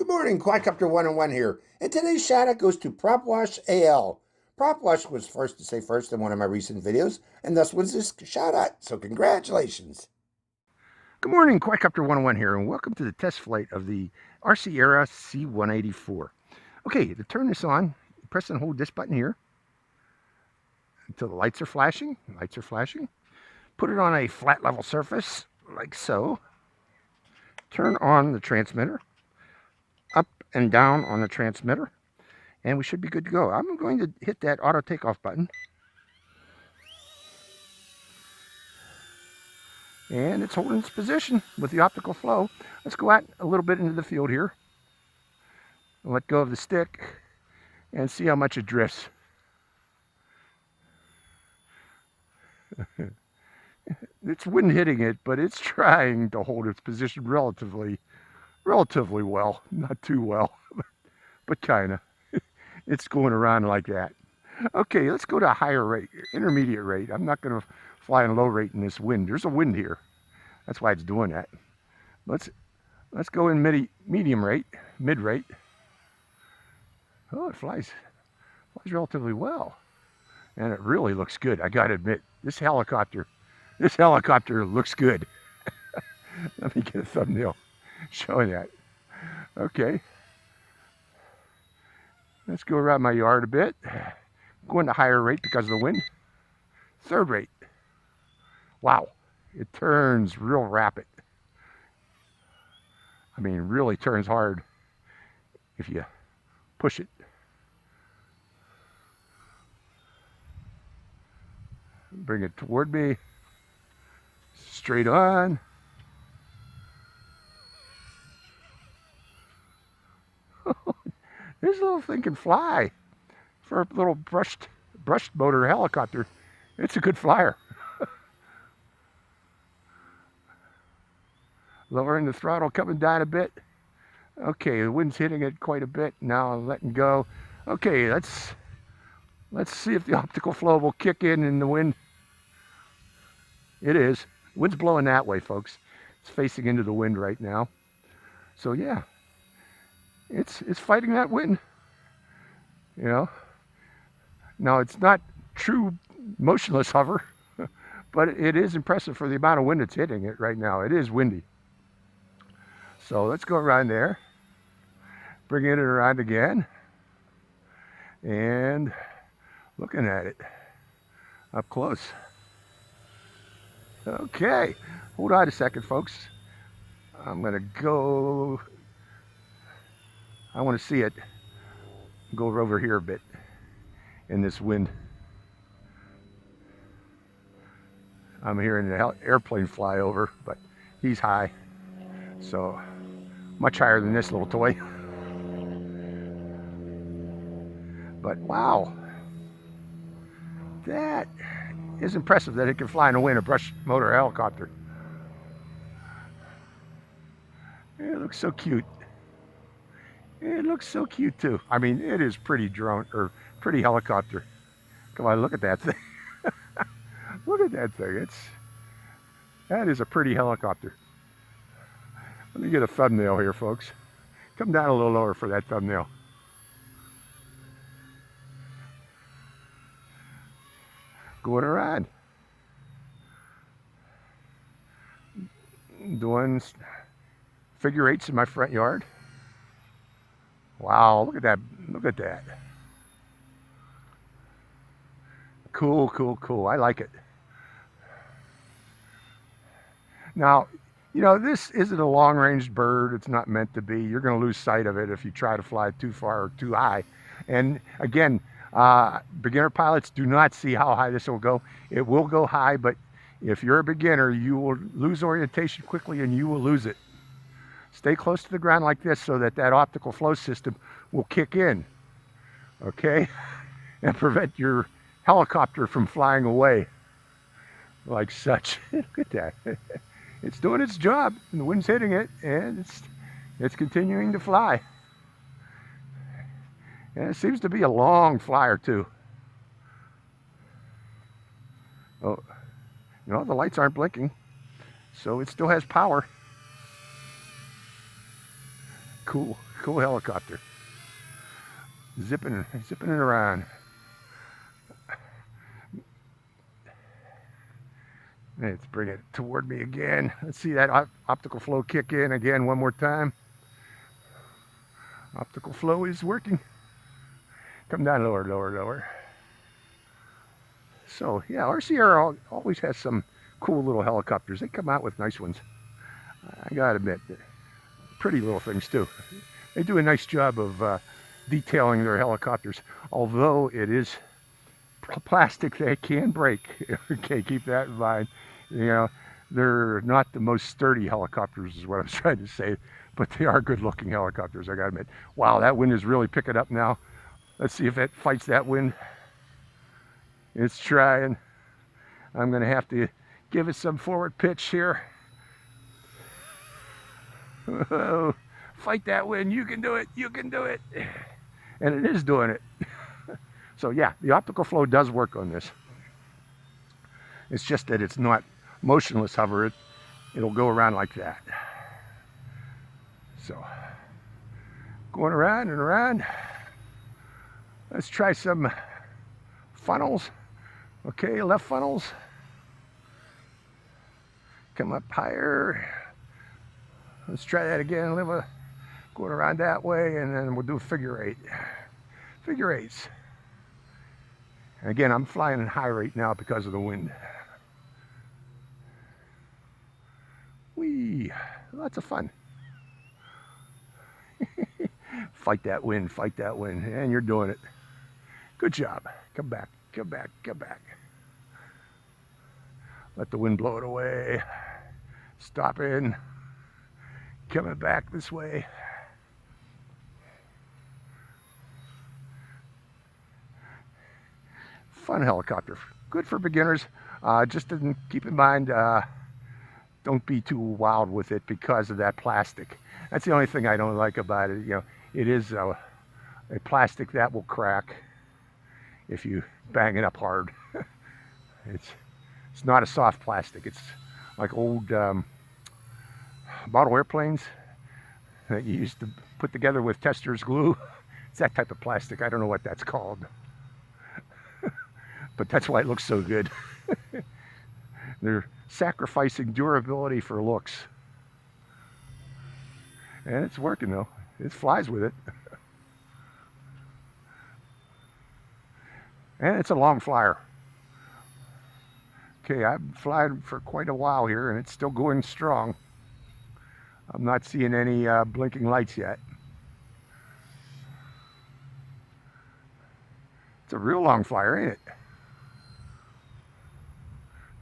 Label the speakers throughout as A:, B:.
A: Good morning, Quadcopter 101 here, and today's shout out goes to PropWash AL. PropWash was first to say first in one of my recent videos, and thus was this shout out, so congratulations. Good morning, Quadcopter 101 here, and welcome to the test flight of the RCERA C184. Okay, to turn this on, press and hold this button here until the lights are flashing. Put it on a flat level surface, like so. Turn on the transmitter, up and down on the transmitter, and we should be good to go. I'm going to hit that auto takeoff button, and it's holding its position with the optical flow. Let's go out a little bit into the field here and let go of the stick and see how much it drifts. It's wind hitting it, but it's trying to hold its position relatively well. Not too well, but kind of. It's going around like that. Okay, let's go to a higher rate, intermediate rate. I'm not going to fly in low rate in this wind. There's a wind here. That's why it's doing that. Let's go in medium rate, mid rate. Oh, it flies relatively well, and it really looks good. I got to admit, this helicopter looks good. Let me get a thumbnail showing that. Okay. Let's go around my yard a bit. Go into higher rate because of the wind. Third rate. Wow, it turns real rapid. I mean, really turns hard if you push it. Bring it toward me. Straight on. This little thing can fly. For a little brushed motor helicopter, it's a good flyer. Lowering the throttle, coming down a bit. Okay, the wind's hitting it quite a bit. Now I'm letting go. Okay, let's see if the optical flow will kick in the wind. It is. The wind's blowing that way, folks. It's facing into the wind right now. So yeah, it's fighting that wind. You know. Now it's not true motionless hover, but it is impressive for the amount of wind it's hitting it right now. It is windy. So let's go around there, bring it around again, and looking at it up close. Okay, hold on a second, folks. I'm gonna go, I wanna see it, go over here a bit in this wind. I'm hearing the airplane fly over, but he's high, so much higher than this little toy. But wow, that is impressive that it can fly in the wind, a brush motor helicopter. It looks so cute. It looks so cute too. I mean, it is pretty drone or pretty helicopter. Come on, look at that thing. Look at that thing. That is a pretty helicopter. Let me get a thumbnail here, folks. Come down a little lower for that thumbnail. Going around. Doing figure eights in my front yard. Wow, look at that. Look at that. Cool, cool, cool. I like it. Now, you know, this isn't a long-range bird. It's not meant to be. You're going to lose sight of it if you try to fly too far or too high. And again, beginner pilots do not see how high this will go. It will go high, but if you're a beginner, you will lose orientation quickly and you will lose it. Stay close to the ground like this so that optical flow system will kick in, okay? And prevent your helicopter from flying away like such. Look at that. It's doing its job, and the wind's hitting it, and it's continuing to fly. And it seems to be a long flyer too. Oh, you know, the lights aren't blinking, so it still has power. Cool, cool helicopter. Zipping it around. Let's bring it toward me again. Let's see that optical flow kick in again one more time. Optical flow is working. Come down lower, lower, lower. So yeah, RCERA always has some cool little helicopters. They come out with nice ones. I gotta admit, pretty little things too. They do a nice job of detailing their helicopters, although it is plastic that can break. Okay, keep that in mind. You know, they're not the most sturdy helicopters is what I'm trying to say, but they are good looking helicopters, I gotta admit. Wow, that wind is really picking up now. Let's see if it fights that wind. It's trying. I'm gonna have to give it some forward pitch here. Oh, fight that wind, you can do it, you can do it. And it is doing it. So yeah, the optical flow does work on this. It's just that it's not motionless hover. It'll go around like that. So, going around and around. Let's try some funnels. Okay, left funnels. Come up higher. Let's try that again. Going around that way, and then we'll do figure eight. Figure eights. And again, I'm flying in high rate now because of the wind. Whee! Lots of fun. Fight that wind, and you're doing it. Good job. Come back, come back, come back. Let the wind blow it away. Stopping. Coming back this way. Fun helicopter. Good for beginners. Just keep in mind, don't be too wild with it because of that plastic. That's the only thing I don't like about it. You know, it is a plastic that will crack if you bang it up hard. It's not a soft plastic. It's like old model airplanes that you used to put together with Testor's glue. It's that type of plastic. I don't know what that's called. But that's why it looks so good. They're sacrificing durability for looks. And it's working though. It flies with it. And it's a long flyer. Okay, I've flying for quite a while here and it's still going strong. I'm not seeing any blinking lights yet. It's a real long flyer, ain't it?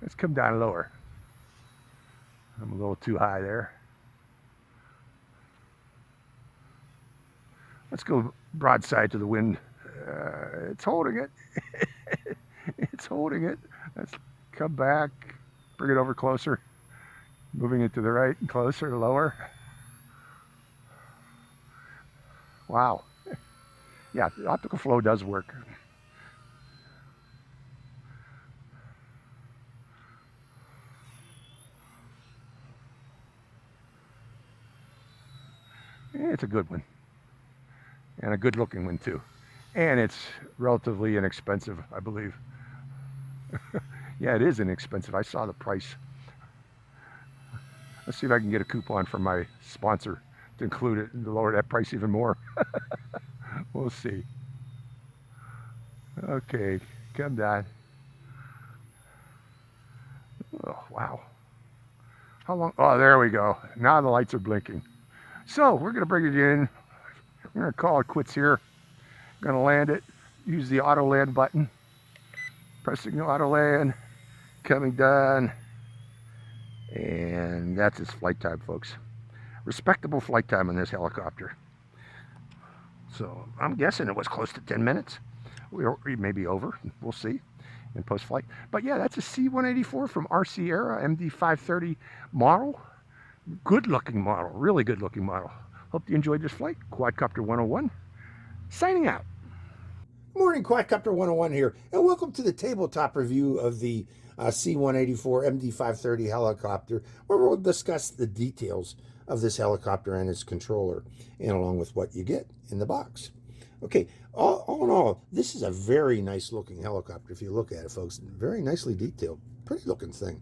A: Let's come down lower. I'm a little too high there. Let's go broadside to the wind. It's holding it. It's holding it. Let's come back, bring it over closer. Moving it to the right, closer, lower. Wow. Yeah, the optical flow does work. It's a good one. And a good looking one too. And it's relatively inexpensive, I believe. Yeah, it is inexpensive. I saw the price. Let's see if I can get a coupon from my sponsor to include it and to lower that price even more. We'll see. Okay, come down. Oh, wow. How long? Oh, there we go. Now the lights are blinking. So we're going to bring it in. I'm going to call it quits here. I'm going to land it. Use the auto land button. Pressing the auto land. Coming down. And that's its flight time, folks. Respectable flight time on this helicopter. So I'm guessing it was close to 10 minutes. We may be over. We'll see in post-flight. But yeah, that's a C184 from RCERA MD530 model. Good looking model, really good looking model. Hope you enjoyed this flight. Quadcopter 101, signing out.
B: Morning, Quadcopter 101 here, and welcome to the tabletop review of the C184 MD530 helicopter, where we'll discuss the details of this helicopter and its controller, and along with what you get in the box. Okay, all in all, this is a very nice looking helicopter. If you look at it, folks, very nicely detailed, pretty looking thing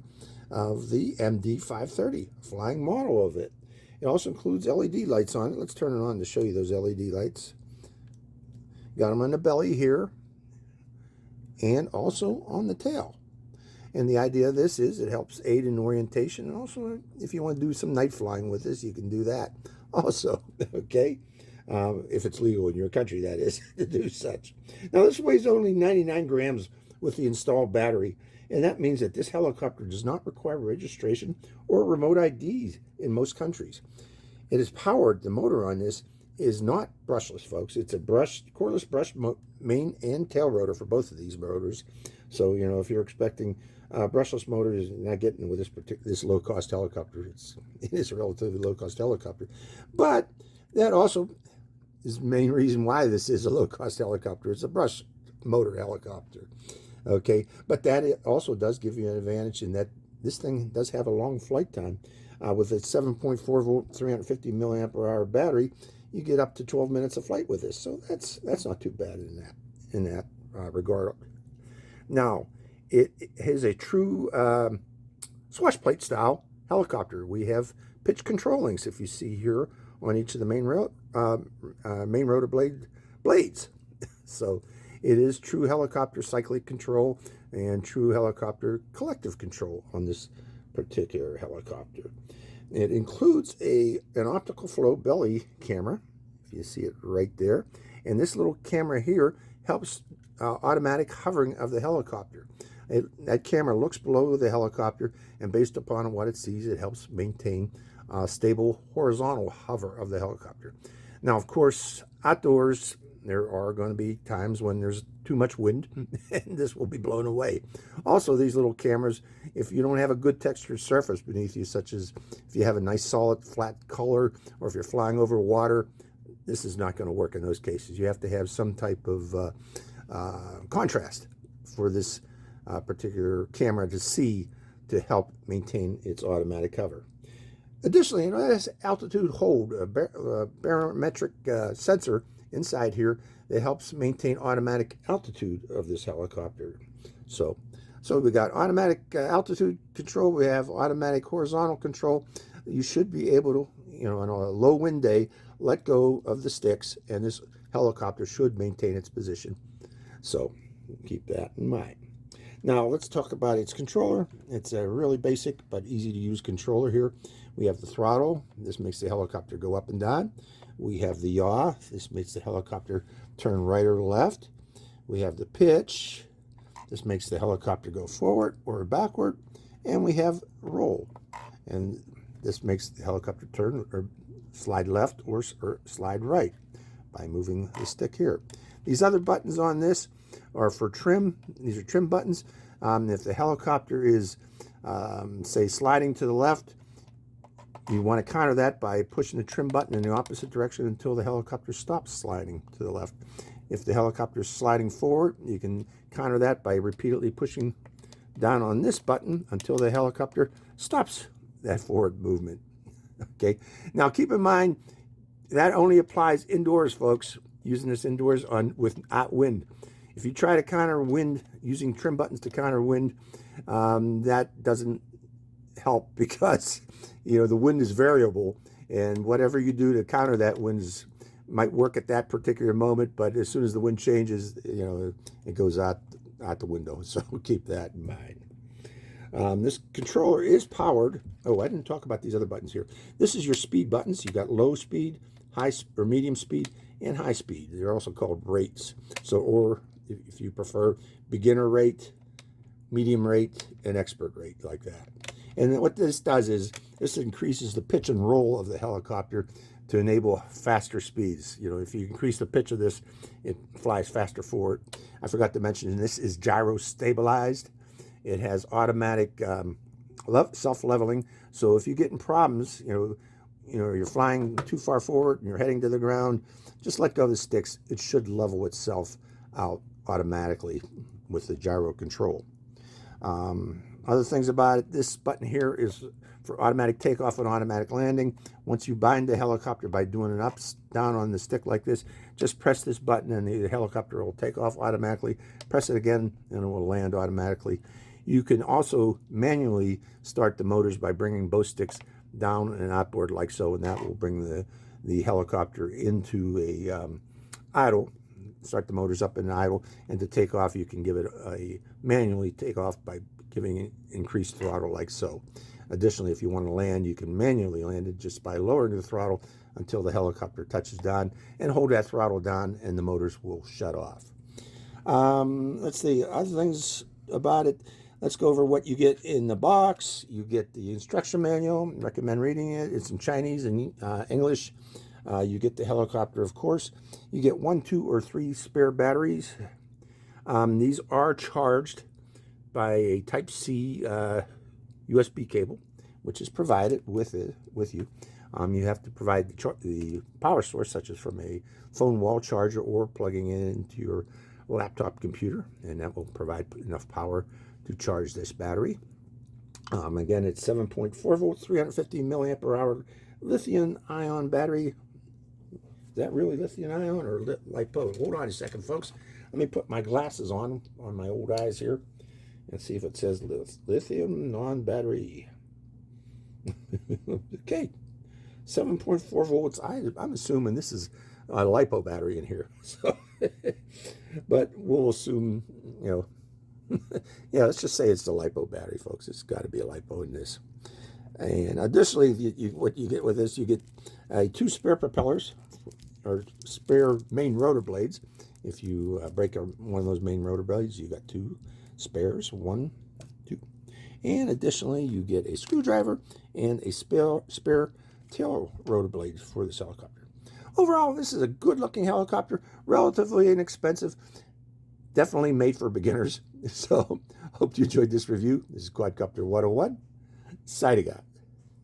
B: of the MD530, flying model of it. It also includes LED lights on it. Let's turn it on to show you those LED lights. Got them on the belly here and also on the tail. And the idea of this is it helps aid in orientation, and also if you want to do some night flying with this, you can do that also, okay? If it's legal in your country, that is, to do such. Now, this weighs only 99 grams with the installed battery, and that means that this helicopter does not require registration or remote IDs in most countries. It is powered, the motor on this is not brushless, folks. It's a cordless brush main and tail rotor for both of these motors. So, you know, if you're expecting brushless motors, you're not getting with this low-cost helicopter. It is a relatively low-cost helicopter. But that also is the main reason why this is a low-cost helicopter. It's a brush motor helicopter. Okay, but that also does give you an advantage in that this thing does have a long flight time. With its 7.4 volt, 350 milliamp hour battery, you get up to 12 minutes of flight with this. So that's not too bad in that regard. Now, it is a true swash plate style helicopter. We have pitch control links, if you see here, on each of the main rotor blades. So it is true helicopter cyclic control and true helicopter collective control on this particular helicopter. It includes an optical flow belly camera, if you see it right there. And this little camera here helps automatic hovering of the helicopter. That camera looks below the helicopter, and based upon what it sees, it helps maintain stable horizontal hover of the helicopter. Now, of course, outdoors, there are going to be times when there's too much wind and this will be blown away. Also, these little cameras, if you don't have a good textured surface beneath you, such as if you have a nice solid flat color or if you're flying over water, this is not going to work in those cases. You have to have some type of contrast for this particular camera to see to help maintain its automatic cover. Additionally, it has altitude hold, a barometric sensor inside here that helps maintain automatic altitude of this helicopter. So we got automatic altitude control. We have automatic horizontal control. You should be able to, you know, on a low wind day, let go of the sticks, and this helicopter should maintain its position. So keep that in mind. Now let's talk about its controller. It's a really basic but easy to use controller here. We have the throttle. This makes the helicopter go up and down. We have the yaw. This makes the helicopter turn right or left. We have the pitch. This makes the helicopter go forward or backward. And we have roll. And this makes the helicopter turn or slide left or slide right by moving the stick here. These other buttons on this are for trim. These are trim buttons. If the helicopter is, say, sliding to the left, you want to counter that by pushing the trim button in the opposite direction until the helicopter stops sliding to the left. If the helicopter is sliding forward, you can counter that by repeatedly pushing down on this button until the helicopter stops that forward movement. Okay. Now keep in mind that only applies indoors, folks. Using this indoors without wind. If you try to counter wind using trim buttons to counter wind, that doesn't help because, you know, the wind is variable, and whatever you do to counter that wind might work at that particular moment, but as soon as the wind changes, you know, it goes out the window. So keep that in mind. This controller is powered. Oh, I didn't talk about these other buttons here. This is your speed buttons. You've got low speed, high or medium speed, and high speed. They're also called rates. So, or if you prefer, beginner rate, medium rate, and expert rate, like that. And what this does is this increases the pitch and roll of the helicopter to enable faster speeds. You know, if you increase the pitch of this, it flies faster forward. I forgot to mention, this is gyro stabilized. It has automatic self-leveling. So if you get in problems, you know, you're flying too far forward and you're heading to the ground, just let go of the sticks. It should level itself out automatically with the gyro control. Other things about it, this button here is for automatic takeoff and automatic landing. Once you bind the helicopter by doing an up, down on the stick like this, just press this button and the helicopter will take off automatically. Press it again and it will land automatically. You can also manually start the motors by bringing both sticks down and outboard like so, and that will bring the helicopter into a idle. Start the motors up in idle, and to take off you can give it a manually take off by giving it increased throttle like so. Additionally, if you want to land, you can manually land it just by lowering the throttle until the helicopter touches down, and hold that throttle down and the motors will shut off. Let's see, other things about it. Let's go over what you get in the box. You get the instruction manual. Recommend reading it. It's in Chinese and English. You get the helicopter, of course. You get 1, 2, or 3 spare batteries. These are charged by a Type-C USB cable, which is provided with you. You have to provide the power source, such as from a phone wall charger or plugging it into your laptop computer, and that will provide enough power to charge this battery. Again, it's 7.4 volts, 350 milliampere hour lithium-ion battery. Is that really lithium-ion or LiPo? Hold on a second, folks. Let me put my glasses on my old eyes here and see if it says lithium-ion battery. Okay, 7.4 volts. I'm assuming this is a LiPo battery in here. So, but we'll assume, yeah, let's just say it's the LiPo battery, folks. It's got to be a LiPo in this. And additionally, what you get with this, you get 2 spare propellers, or spare main rotor blades. If you break one of those main rotor blades, you got 2 spares, 1, 2. And additionally, you get a screwdriver and a spare tail rotor blades for this helicopter. Overall, this is a good-looking helicopter, relatively inexpensive, definitely made for beginners. So, hope you enjoyed this review. This is Quadcopter 101, signing out.